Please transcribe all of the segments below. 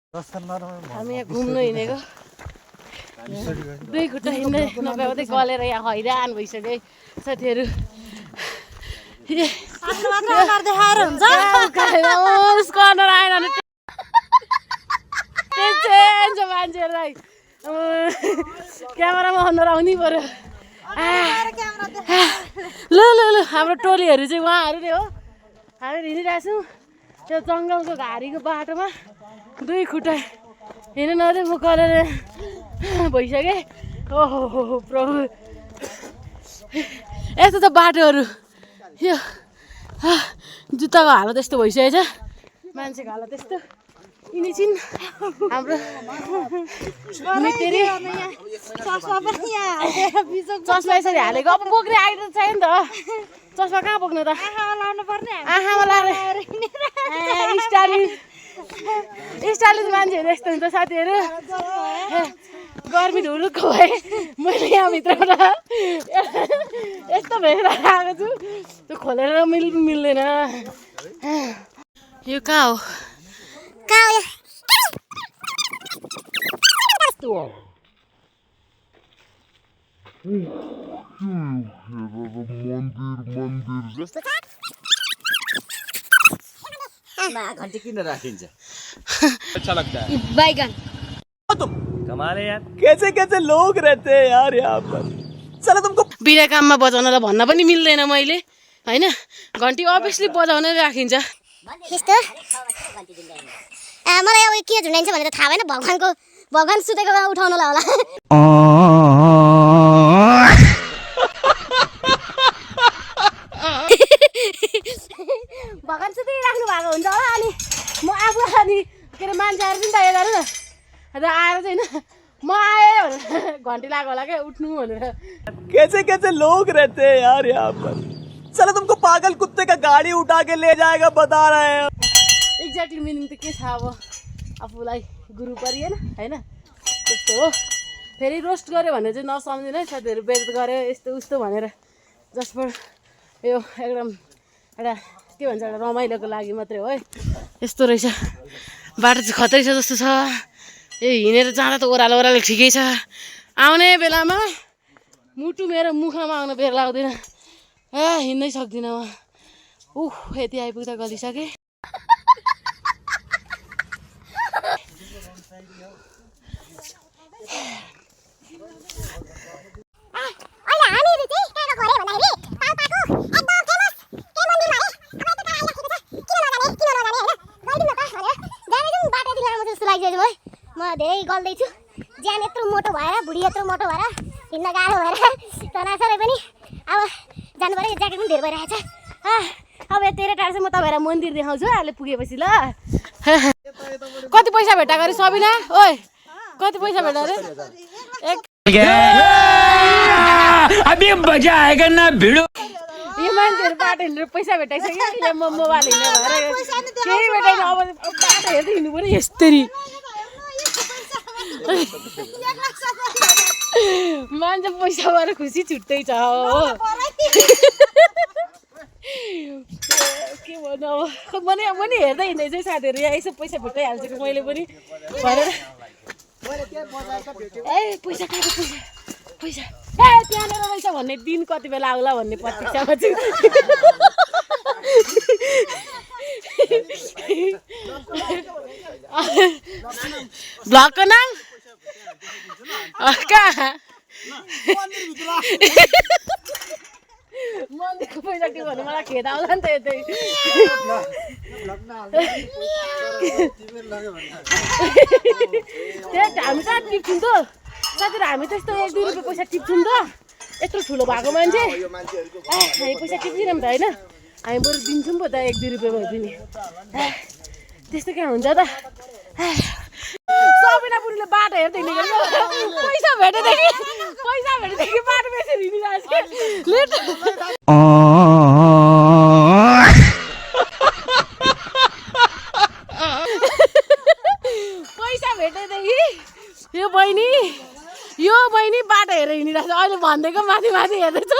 हामी यहाँ घुम्नु हिँडेको दुई खुट्टा हिँड्दै नभ्याउँदै गलेर यहाँ हैरान भइसक्यो साथीहरू देखाएर हुन्छ कर्नर आएन भने टेन्सन छ मान्छेहरूलाई क्यामेरामा अनुहार आउनै पर्यो ल ल ल हाम्रो टोलीहरू चाहिँ उहाँहरू नै हो हामी हिँडिरहेको छौँ त्यो जङ्गलको घारीको बाटोमा दुई खुट्टा हिँड्नु नदिए म गलेर भइसकेँ ओहो प्रभु यस्तो त बाटोहरू यो जुत्ताको हालत यस्तो भइसकेको छ मान्छेको हालत यस्तो यिनी छिन् हाम्रो मितेरी चस्मा यसरी हालेको अब बोक्ने आइदिएको छैन नि त चस्मा कहाँ बोक्नु त आँखामा लाएर स्टाइलिस मान्छेहरू यस्तो हुन्छ साथीहरू गर्मी ढुलुक्क भए मैले यहाँभित्रबाट यस्तो भेटेर आएको छु त्यो खोलेर मिल्दैन यो कहाँ हो घंटी किन राखिन्छ अच्छा लगता है बैगन तुम कमाल है यार कैसे कैसे लोग रहते हैं यार यहाँ पर चलो तुमको बिना काममा बजाउनलाई भन्न पनि मिल्दैन मैले हैन घन्टी अभियसली बजाउनै राखिन्छ यस्तो मलाई अब के झुन्डाइन्छ भनेर थाहा भएन भगवान सुतेको बेला उठाउनलाई होला भगवान सुतिराख्नु भएको हुन्छ होला अनि म आफू अनि के अरे मान्छेहरू पनि तयार गरौँ न आएर चाहिँ होइन म आएँ भनेर घन्टी लाग्यो होला क्या उठ्नु भनेर कैसे कैसे लोग रहते हैं यार यहाँ पर चलो तुमको पागल कुत्ते का गाड़ी उठा के ले जाएगा बता रहे हैं एक्ज्याक्टली मिनिङ त के छ अब आफूलाई गुरु परिएन होइन त्यस्तो हो फेरि रोस्ट गऱ्यो भने चाहिँ नसम्झिनु है साथीहरू बेइज्जत गऱ्यो यस्तो उस्तो भनेर जस्ट फर यो एकदम एउटा के भन्छ एउटा रमाइलोको लागि मात्रै हो है यस्तो रहेछ बाटो चाहिँ खतरै छ जस्तो छ ए हिँडेर जाँदा त ओह्रालो ठिकै छ आउने बेलामा मुटु मेरो मुखमा आउन बेर लाग्दैन हिँड्नै सक्दिनँ म यति आइपुग्दा गलिसकेँ म धेरै गल्दैछु ज्यान यत्रो मोटो भएर बुढी यत्रो मोटो भएर हिँड्न गाह्रो भएर तनासरै पनि अब जानु पऱ्यो ज्याकेट पनि धेरै भइरहेको छ अब यति टाढो चाहिँ म तपाईँहरूलाई मन्दिर देखाउँछु अहिले पुगेपछि ल कति पैसा भेट्टा गरे सबिना ओइ कति पैसा भेट्टा अरे अभी मजा आएगा ना भिडो यो मान्छेहरू बाटो हिँडेर पैसा भेटाइसक्यो म मोबाइल हिँड्ने भएर केही भेटाइन अब बाटो हेर्दै हिँड्नु पऱ्यो यस्तरी मान्छे पैसा भएर खुसी छुट्टै छ हो के भन्नु अब पनि हेर्दै हिँड्दै चाहिँ साथीहरू यहाँ यसो पैसा भेटाइहाल्छ कि मैले पनि भनेर ए पैसा कहाँ पैसा ए त्यहाँनिर रहेछ भन्ने दिन कति बेला आउला भन्ने प्रतीक्षामा चाहिँ ब्लगको नाम कहाँ मन्दिरको पैसा के भन्नु मलाई खेद आउँला नि त यतै हामी कहाँ टिप्छौँ त साथीहरू हामी त यस्तो 1-2 रुपियाँ पैसा टिप्छौँ त यत्रो ठुलो भएको मान्छे हामी पैसा टिप्दिनौँ त होइन हामी बरु दिन्छौँ पो त 1-2 रुपियाँ भए पनि त्यस्तो क्या हुन्छ त सबिना बुढीले बाटो हेर्दै हिँडेको पैसा भेटेदेखि बाटो बेचेर हिँडिरहेको पैसा भेटेदेखि यो बहिनी बाटो हेरेर हिँडिरहेको छ अहिले भनिदिएको माथि हेर्दैछु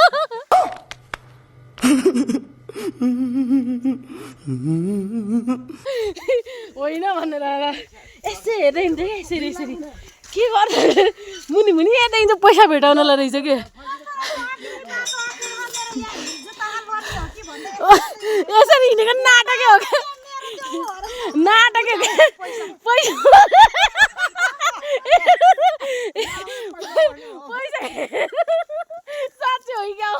होइन भनेर यसै हेर्दै हिँड्छ क्या यसरी यसरी के गर्छ मुनि मुनि हेर्दै हिँड्छ पैसा भेटाउनलाई रहेछ कि यसरी हिँडेको नाटकै हो क्या नाटकै पैसा पैसा साँच्चै हो क्या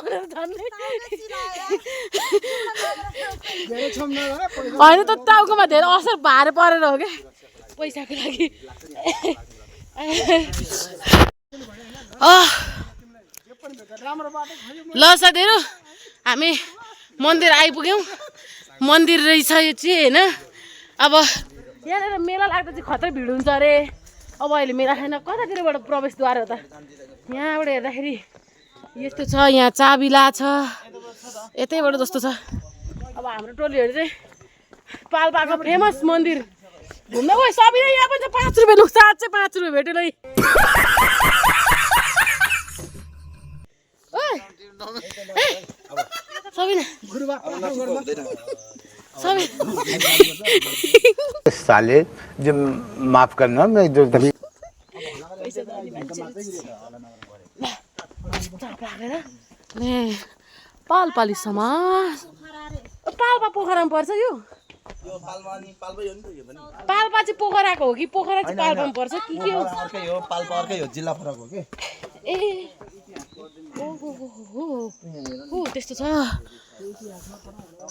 होइन त टाउकोमा धेरै असर भारे परेर हो क्या पैसाको लागि ल साथीहरू हामी मन्दिर आइपुग्यौँ मन्दिर रहेछ यो चाहिँ होइन अब यहाँनिर मेला लाग्दा चाहिँ खत्रै भिड हुन्छ अरे अब अहिले मेला छैन कतातिरबाट प्रवेशद्वार हो त यहाँबाट हेर्दाखेरि यस्तो छ यहाँ चाबिला छ यतैबाट जस्तो छ अब हाम्रो टोलीहरू चाहिँ पाल्पाको फेमस मन्दिर घुम्न गयो सबैले यहाँ पनि 5 रुपियाँ लु साँच्चै 5 रुपियाँ भेट्यो ल सबै साले जो माफ करना मैं जो तभी पालपाली समाज पाल्पा पोखरामा पर्छ यो पाल्पा चाहिँ पोखराको हो कि पोखरा चाहिँ पाल्पामा पर्छ कि के हो पाल्पा अर्कै हो जिल्ला फरक हो कि ए ओ त्यस्तो छ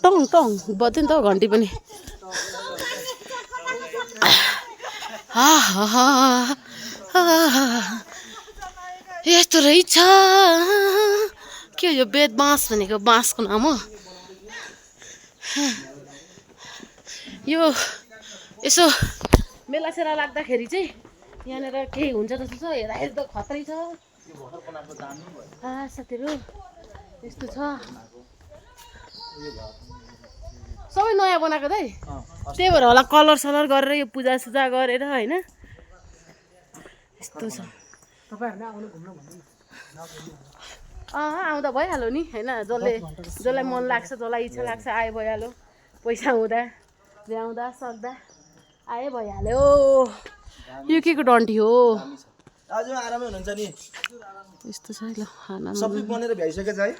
टङ टङ बज्यो नि त घन्टी पनि यस्तो रहेछ के हो यो बेद बाँस भनेको बाँसको नाम हो यो यसो मेला सेला लाग्दाखेरि चाहिँ यहाँनिर केही हुन्छ जस्तो छ हेर्दाखेरि त खतरै छ साथीहरू यस्तो छ सबै नयाँ बनाएको दाइ त्यही भएर होला कलर सलर गरेर यो पूजा सुजा गरेर होइन यस्तो छ आउँदा भइहाल्यो नि होइन जसलाई मन लाग्छ जसलाई इच्छा लाग्छ आए भइहाल्यो पैसा हुँदा ल्याउँदा सक्दा आए भइहाल्यो यो के को डन्ठी हो आज आरामै हुनुहुन्छ नि यस्तो छ ल खाना सबै बनेर भ्याइसकेको छ है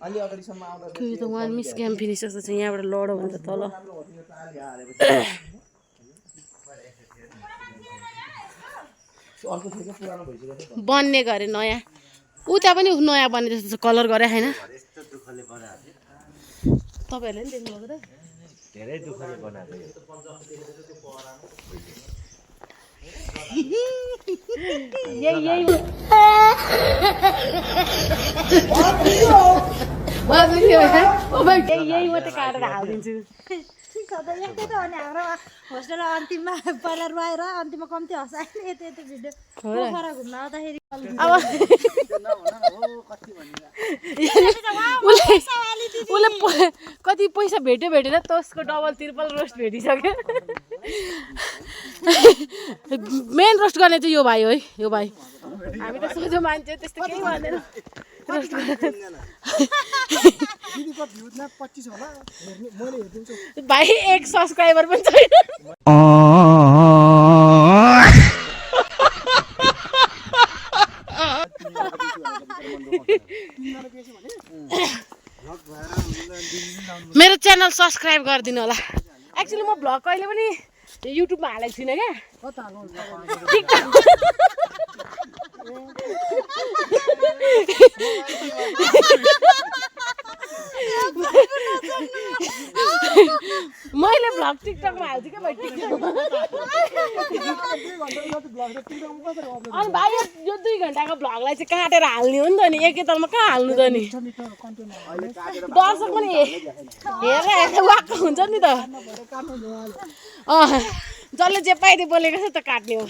अलि अगाडिसम्म आउँदा त्यो त वान मिस गेम फिनिस जस्तो छ यहाँबाट लडो भन्छ तल बन्ने गरे नयाँ उता पनि नयाँ बन्ने जस्तो छ कलर गरे होइन तपाईँहरूले पनि देख्नुभएको त धेरै दुःखले बनाएको यही मात्रै काटेर हालिदिन्छु होस्टेल अन्तिममा पहिला रुवाएर अन्तिममा कम्ती हँसायो यति यति भिडियो पोखरा घुम्न आउँदाखेरि अब उसले कति पैसा भेट्यो भेटेन त्यसको डबल त्रिपल रोस्ट भेटिसक्यो मेन रोस्ट गर्ने चाहिँ यो भाइ हो है यो भाइ हामी त सोझो मान्छे त्यस्तो केही भन्दैन रोस्ट भाइ 1 सब्सक्राइबर पनि छैन मेरो च्यानल सब्सक्राइब गरिदिनु होला एक्चुअली म भ्लग कहिले पनि युट्युबमा हालेको छुइनँ क्या मैले भ्लग टिकटकमा हाल्छु क्या भाइ अनि भाइ यो 2 घन्टाको भ्लगलाई चाहिँ काटेर हाल्ने हो नि त नि एकैतालमा कहाँ हाल्नु त नि दर्शक पनि हेरेर वाक्क हुन्छ नि त जसले जे पाइदियो बोलेको छ त काट्ने हो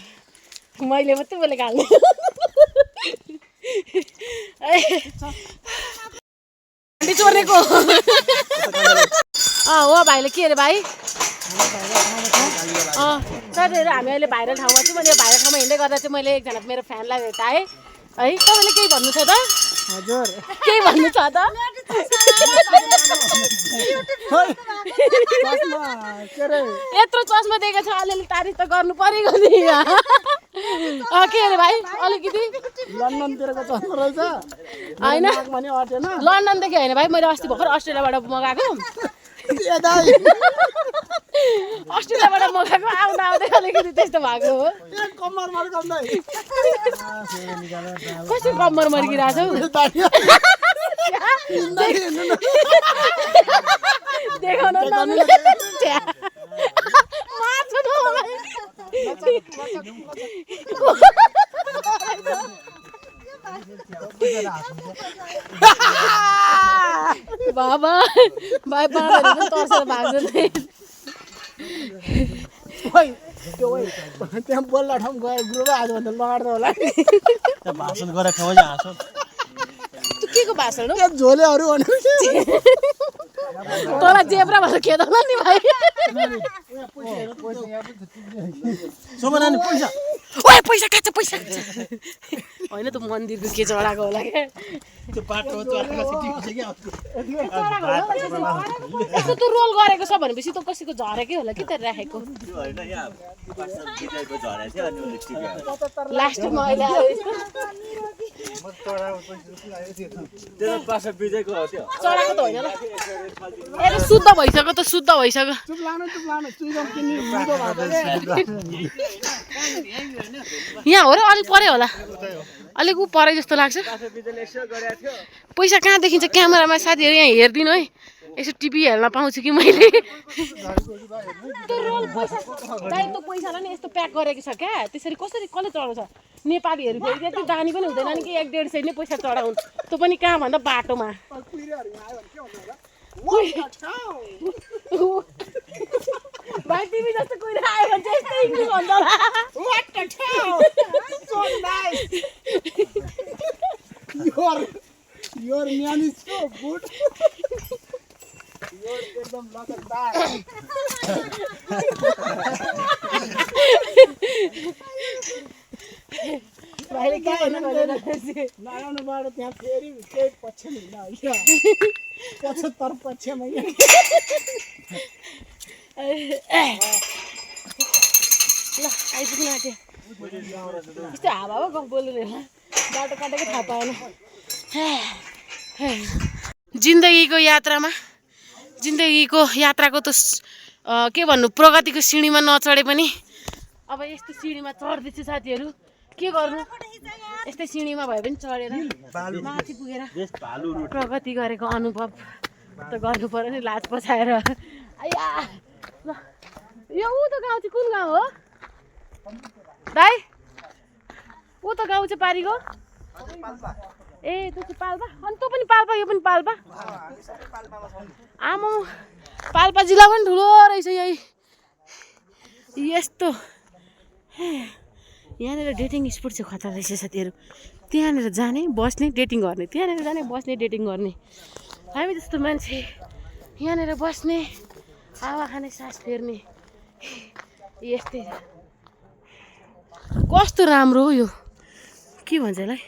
मैले मात्रै बोलेको हाल्ने चोरेको हो भाइले के अरे भाइ साथीहरू हामी अहिले भाइरल ठाउँमा छौँ मैले भाइरल ठाउँमा हिँड्दै गर्दा चाहिँ मैले एकजना मेरो फ्यानलाई भेटाएँ है तपाईँले केही भन्नु छ त हजुर केही भन्नु छ त के अरे यत्रो चस्मा दिएको छ अलिअलि तारिफ त गर्नु परेको नि के अरे भाइ अलिकति लन्डनतिरको चस्मा रहेछ होइन पनि अटेन लन्डनदेखि होइन भाइ मैले अस्ति भर्खर अस्ट्रेलियाबाट मगाएको अस्ट्रेलियाबाट मगाएको आउँदा आउँदै अलिकति त्यस्तो भएको हो कसरी कम्मर मर्किरहेको छौ देखाउन बाबा भाइ बाबाले पनि तर्सेर भाग्छ त्यहाँ बोल्ला ठाउँ गएर ग्रुप आज भन्दा लगाएर होला भाषण गरेर खाऊ हाँसो के को भाषण हो झोलेहरू तँलाई जेब्रा भनेर खेदाउन नि भाइ सोमा नानी पैसा ओए पैसा काट्छ पैसा होइन त मन्दिरको के चढाएको होला क्या त्यो बाटो चढेर सिटी के यस्तो तँ रोल गरेको छ भनेपछि त कसैको झरेकै होला कि त राखेको लास्टमा अहिले आयो चढाएको त होइन ल ए शुद्ध भइसक्यो त शुद्ध भइसक्यो यहाँ हो र अलिक पऱ्यो होला अलिक ऊ परे जस्तो लाग्छ पैसा कहाँ देखिन्छ क्यामेरामा साथीहरू यहाँ हेरिदिनु है यसो टिभी हेर्न पाउँछु कि मैले त्यो रोल पैसा दाइ त्यो पैसालाई नि यस्तो प्याक गरेको छ क्या त्यसरी कसरी कसले चढाउँछ नेपालीहरू फेरि त्यति दानी पनि हुँदैन नि कि 100-150 नै पैसा चढाउनु त्यो पनि कहाँ भन्दा बाटोमा भाइ तिमी जस्तो कोही आयो भने चाहिँ यस्तै इङ्ग्लिस भन्छ होला Your man is so good. You're एकदम लकदार भाइले के भन्नु भनेर नआउनुबाट त्यहाँ फेरि केही पछि हिँड्न होइन 75 पक्षमा ल आइपुग्नु आँट्यो यस्तो हावा हो गफ बोल्नु नि बाटो काटेको थाहा पाएन जिन्दगीको यात्राको त के भन्नु प्रगतिको सिँढीमा नचढे पनि अब यस्तो सिँढीमा चढ्दैछु साथीहरू के गर्नु यस्तै सिँढीमा भए पनि चढेर माथि पुगेर प्रगति गरेको अनुभव त गर्नु पर्यो नि लाज पछाएर आया ल यो ऊ त गाउँ चाहिँ कुन गाउँ हो दाइ ऊ त गाउँ चाहिँ पारीको ए त्यो चाहिँ पाल्पा अनि तँ पनि पाल्पा यो पनि पाल्पा आमा पाल्पा जिल्ला पनि ठुलो रहेछ यही यस्तो यहाँनिर डेटिङ स्पोट चाहिँ खतरा रहेछ साथीहरू त्यहाँनिर जाने बस्ने डेटिङ गर्ने त्यहाँनिर जाने बस्ने डेटिङ गर्ने हामी जस्तो मान्छे यहाँनिर बस्ने हावा खाने सास फेर्ने यस्तै कस्तो राम्रो हो यो के भन्छ यसलाई